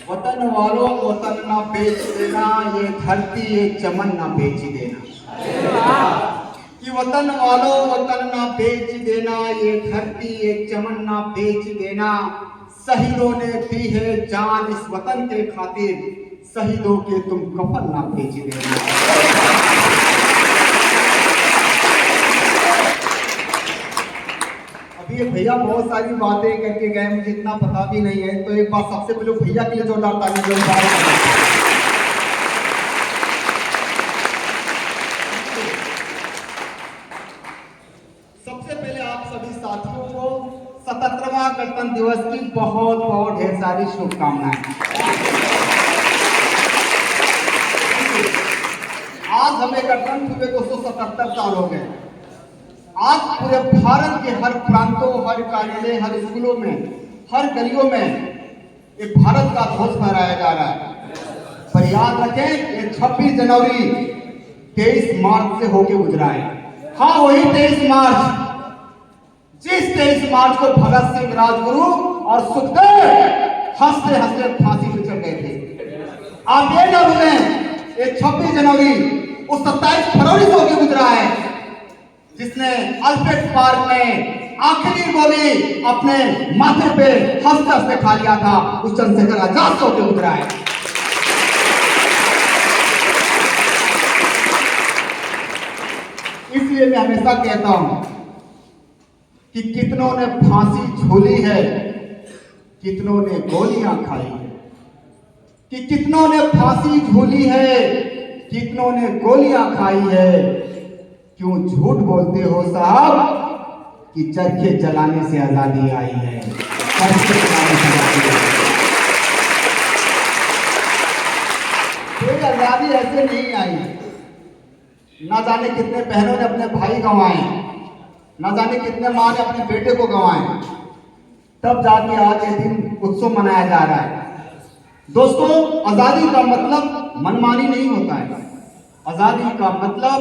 वतन वालों वतन ना बेच देना, ये धरती ये चमन ना बेच देना। कि वतन वालों वतन ना बेच देना, ये धरती ये चमन ना बेच देना। शहीदों ने दी है जान इस वतन के खातिर, शहीदों के तुम कफन ना बेच देना। अभी ये भैया बहुत सारी बातें करके गए, मुझे इतना पता भी नहीं है, तो एक बात सबसे पहले भैया के लिए जोरदार ताली दो। सबसे पहले आप सभी साथियों को 77वां गणतंत्र दिवस की बहुत बहुत ढेर सारी शुभकामनाएं। आज हमें गणतंत्र हुए 277 साल हो गए। आज पूरे भारत के हर प्रांतों, हर कार्यालय, हर स्कूलों में, हर गलियों में ये भारत का ध्वज फहराया जा रहा है। पर याद रखें, ये 26 जनवरी 23 मार्च से होके गुजरा है। हाँ, वही 23 मार्च, जिस 23 मार्च को भगत सिंह, राजगुरु और सुखदेव हंसते हंसते फांसी पर चढ़ गए थे। आप ये न भूलें, ये 26 जनवरी उस 27 फरवरी से होके गुजरा है जिसने अल्फ्रेड पार्क में आखिरी गोली अपने माथे पे हंसते हंसते खा लिया था। उस चंद्रशेखर आजाद से होके गुजरा है। इसलिए मैं हमेशा कहता हूं कि कितनों ने फांसी झूली है, कितनों ने गोलियां खाई है। कि कितनों ने फांसी झूली है, कितनों ने गोलियां खाई है। क्यों झूठ बोलते हो साहब कि चरखे जलाने से आजादी आई है। चरखे जलाने से आजादी आई है। कोई आजादी ऐसे नहीं आई। ना जाने कितने बहनों ने अपने भाई गंवाए, ना जाने कितने मां ने अपने बेटे को गंवाए, तब जाके आज ये दिन उत्सव मनाया जा रहा है। दोस्तों, आजादी का मतलब मनमानी नहीं होता है। आजादी का मतलब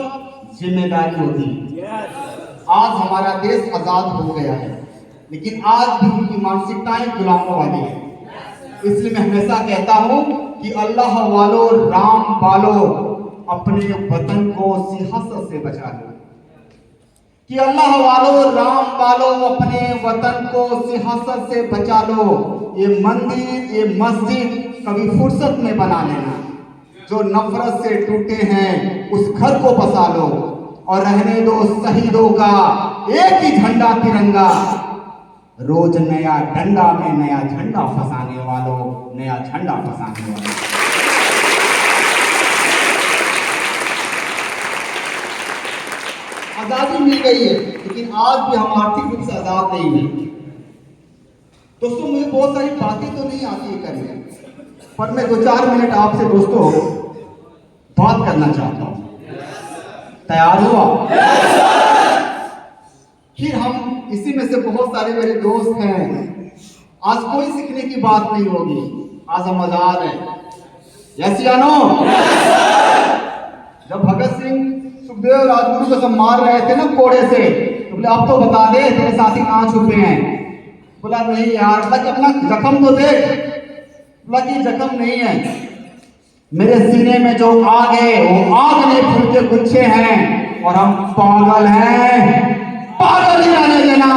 जिम्मेदारी होती है। आज हमारा देश आजाद हो गया है, लेकिन आज भी उनकी मानसिकताएं गुलामों वाली है। इसलिए मैं हमेशा कहता हूं कि अल्लाह वालों, राम वालों, अपने वतन को सियासत से बचा लो। कि अल्लाह वालों, राम वालों, अपने वतन को सियासत से बचा लो। ये मंदिर, ये मस्जिद कभी फुर्सत में बना लेना। जो नफरत से टूटे हैं उस घर को बसा लो और रहने दो शहीदों का एक ही झंडा तिरंगा। रोज नया डंडा में नया झंडा फंसाने वालों, नया झंडा फंसाने वालों। आजादी मिल गई है, लेकिन आज भी हम आर्थिक रूप से आजाद नहीं है। दोस्तों, मुझे बहुत सारी बातें तो नहीं आती है करने, पर मैं 2-4 मिनट आपसे दोस्तों बात करना चाहता हूं। तैयार हुआ? फिर हम इसी में से बहुत सारे मेरे दोस्त हैं। आज कोई सीखने की बात नहीं होगी, आज हम आजाद हैं। यस या नो? जब भगत सिंह, सुखदेव, राजगुरु को सब मार रहे थे ना कोड़े से, तो बोले अब तो बता दे तेरे साथी कहां छुपे हैं। बोला नहीं यार, बोला कि अपना जख्म तो देख। बोला कि जख्म नहीं है, मेरे सीने में जो आग है वो आग नहीं, फूल के गुच्छे हैं और हम पागल हैं। पागल ही रहने देना,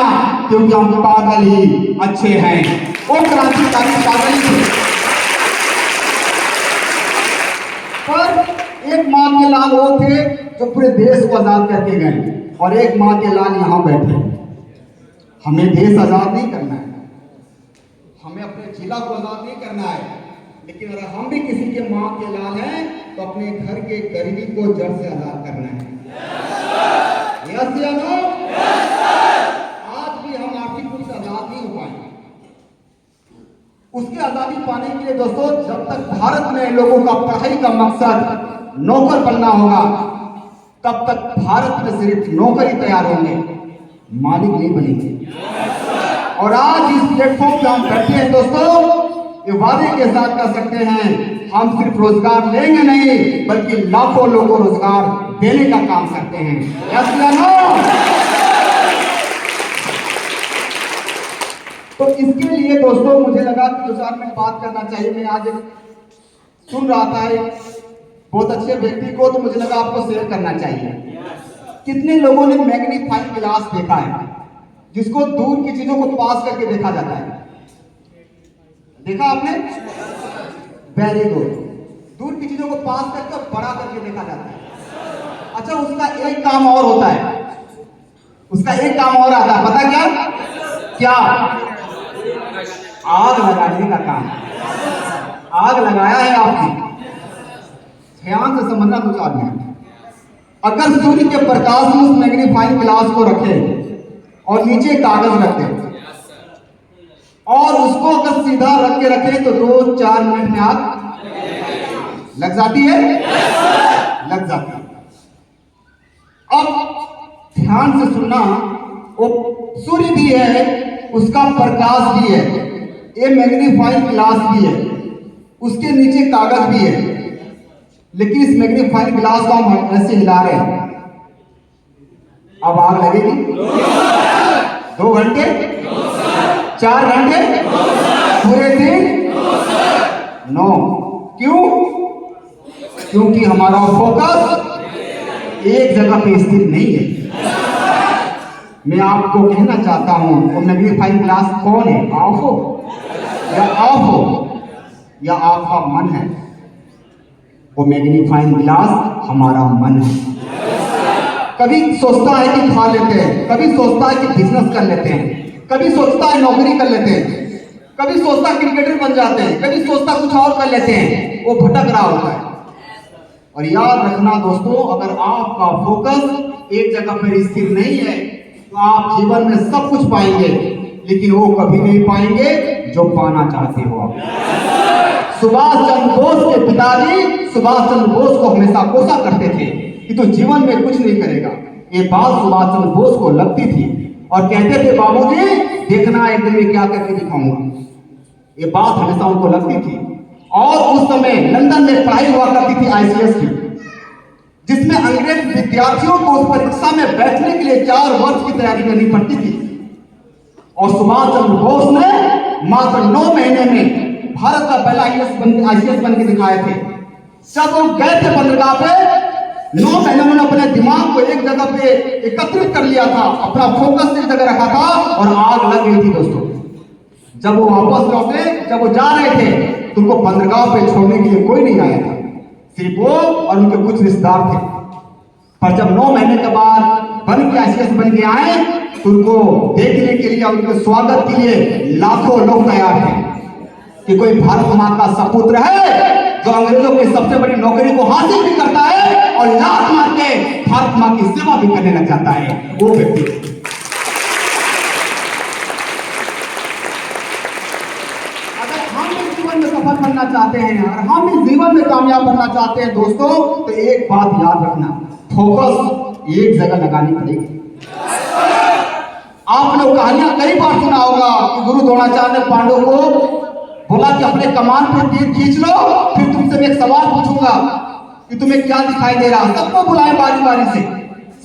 क्योंकि हम पागल ही अच्छे हैं। वो क्रांतिकारी पागल ही थे। पर एक मां के लाल वो थे जो पूरे देश को आजाद करके गए, और एक मां के लाल यहां बैठे। हमें देश आजाद नहीं करना है, हमें अपने जिला को आजाद नहीं करना है, लेकिन अगर हम भी किसी के मां के लाल हैं तो अपने घर के गरीबी को जड़ से आजाद करना है। यस या नो? आज भी हम आर्थिक रूप से आजाद नहीं हो पाएंगे। उसकी आजादी पाने के लिए दोस्तों, जब तक भारत में लोगों का पढ़ाई का मकसद नौकर बनना होगा, तब तक भारत में सिर्फ नौकर ही तैयार होंगे, मालिक नहीं बनेंगे। और आज इस प्लेटफॉर्म पे हम बैठे हैं दोस्तों, ये वादे के साथ कह सकते हैं, हम सिर्फ रोजगार लेंगे नहीं, बल्कि लाखों लोगों को रोजगार देने का काम करते हैं। यस या नो? तो इसके लिए दोस्तों मुझे लगा कि 2-4 मिनट बात करना चाहिए। मैं आज सुन रहा था एक बहुत अच्छे व्यक्ति को, तो मुझे लगा आपको शेयर करना चाहिए। कितने लोगों ने मैग्नीफाइंग ग्लास देखा है, जिसको दूर की चीजों को पास करके देखा जाता है? देखा आपने? Very good. दूर की चीजों को पास करके बड़ा करके देखा जाता है। अच्छा, उसका एक काम और होता है, उसका एक काम और आता है, पता क्या? क्या? आग लगाने का काम। आग लगाया है आपने, ध्यान से समझना कुछ आदमी। अगर सूर्य के प्रकाश में उस मैग्नीफाइंग ग्लास को रखे और नीचे कागज रख दे और उसको अगर सीधा रख के रखे तो 2-4 मिनट में आग लग जाती है, लग जाती है। अब ध्यान से सुनना, वो सूर्य भी है, उसका प्रकाश भी है, ये मैग्नीफाइंग ग्लास भी है, उसके नीचे कागज भी है, लेकिन इस मैग्नीफाइंग ग्लास को हम ऐसे हिला रहे हैं। अब आग लगेगी 2 घंटे, 4 घंटे, पूरे दिन? नो। क्यों? क्योंकि हमारा फोकस एक जगह पे स्थिर नहीं है। मैं आपको कहना चाहता हूं, वो मैग्नीफाइंग ग्लास कौन है? आप हो या आप हो या आपका मन है? वो मैग्नीफाइंग ग्लास हमारा मन है। कभी सोचता है कि खा लेते हैं, कभी सोचता है कि बिजनेस कर लेते हैं, कभी सोचता है नौकरी कर लेते हैं, कभी सोचता है क्रिकेटर बन जाते हैं, कभी सोचता कुछ और कर लेते हैं। वो भटक रहा होता है। और याद रखना दोस्तों, अगर आपका फोकस एक जगह पर स्थिर नहीं है तो आप जीवन में सब कुछ पाएंगे, लेकिन वो कभी नहीं पाएंगे जो पाना चाहते हो आप। सुभाष चंद्र बोस के पिताजी सुभाष चंद्र बोस को हमेशा कोसा करते थे कि तू जीवन में कुछ नहीं करेगा। ये बात सुभाष चंद्र बोस को लगती थी और कहते थे, बाबूजी देखना एक दिन में क्या करके दिखाऊंगा। ये बात हमेशा उनको लगती थी। और उस समय लंदन में पढ़ाई हुआ करती थी ICS की, जिसमें अंग्रेज विद्यार्थियों को उस परीक्षा में बैठने के लिए 4 वर्ष की तैयारी करनी पड़ती थी। और सुभाष चंद्र बोस ने मात्र 9 महीने में भारत का पहला ICS बन के दिखाए थे। जब वो गए थे बंदरगाह पे, 9 महीनों में अपने दिमाग को एक जगह पे एकत्रित कर लिया था, अपना फोकस एक जगह रखा था और आग लग गई थी दोस्तों। जब वो वापस लौटे, जब वो जा रहे थे, तो उनको बंदरगाह पे छोड़ने के लिए कोई नहीं आया था, सिर्फ वो और उनके कुछ रिश्तेदार थे। पर जब 9 महीने के बाद बन के ICS बन के आए, तो उनको देखने के लिए, उनके स्वागत के लिए लाखों लोग तैयार थे कि कोई भारत माँ का सपुत्र है जो अंग्रेजों की सबसे बड़ी नौकरी को हासिल भी करता है और लात मार के भारत माँ की सेवा भी करने लग जाता है। वो व्यक्ति सफल बनना चाहते हैं और हम इस जीवन में कामयाब बनना चाहते हैं दोस्तों, तो एक बात याद रखना, फोकस एक जगह लगानी पड़ेगी। आपने कहानियां कई बार सुना होगा कि गुरु द्रोणाचार्य ने पांडवों को बोला कि अपने कमान पे तीर खींच लो, फिर तुमसे मैं एक सवाल पूछूंगा कि तुम्हें क्या दिखाई दे रहा। सबको बुलाए बारी बारी से,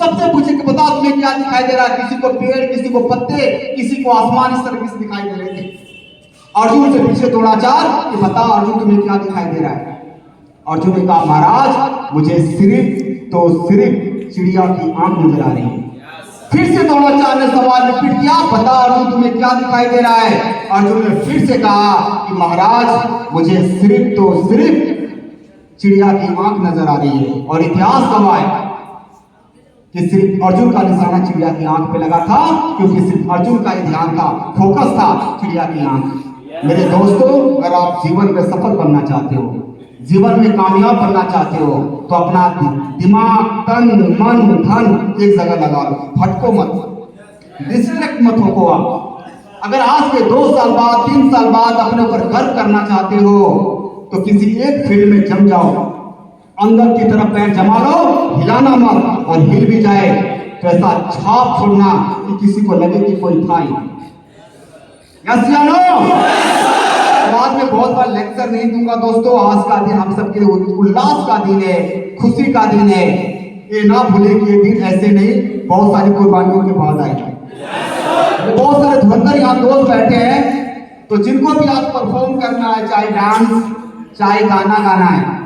सबसे पूछे कि बताओ तुम्हें क्या दिखाई दे रहा। किसी को पेड़, किसी को पत्ते, किसी को आसमान, इस तरह से दिखाई दे रहे थे। अर्जुन से पीछे द्रोणाचार्य कि बता अर्जुन तुम्हें क्या दिखाई दे रहा है। अर्जुन ने कहा महाराज मुझे सिर्फ चिड़िया की आंख नजर आ रही है। फिर से द्रोणाचार्य ने सवाल रिपीट किया, बता अर्जुन तुम्हें क्या दिखाई दे रहा है। अर्जुन ने फिर से कहा कि महाराज मुझे सिर्फ चिड़िया की आंख नजर आ रही है। और इतिहास गवाह है कि सिर्फ अर्जुन का निशाना चिड़िया की आंख पे लगा था, क्योंकि सिर्फ अर्जुन का ही ध्यान था, फोकस था चिड़िया की आंख। मेरे दोस्तों, अगर आप जीवन में सफल बनना चाहते हो, जीवन में कामयाब बनना चाहते हो, तो अपना दिमाग, तन, मन, धन एक जगह लगा लो, भटको मत, डिस्ट्रैक्ट मत हो आप। अगर आज के 2 साल बाद, 3 साल बाद अपने ऊपर गर्व करना चाहते हो, तो किसी एक फील्ड में जम जाओ, अंदर की तरफ पैर जमा लो, हिलाना मत, और हिल भी जाए तो ऐसा छाप छोड़ना कि किसी को लगे कि कोई था ही। यस या नो? बाद में बहुत बार लेक्चर नहीं दूंगा दोस्तों। आज का दिन हम सबके उल्लास का दिन है, खुशी का दिन है। ये ना भूले कि ये दिन ऐसे नहीं, बहुत सारी कुर्बानियों के बाद आए, बहुत सारे भरकर यहाँ दोस्त बैठे हैं, तो जिनको भी आज परफॉर्म करना है, चाहे डांस चाहे गाना गाना है,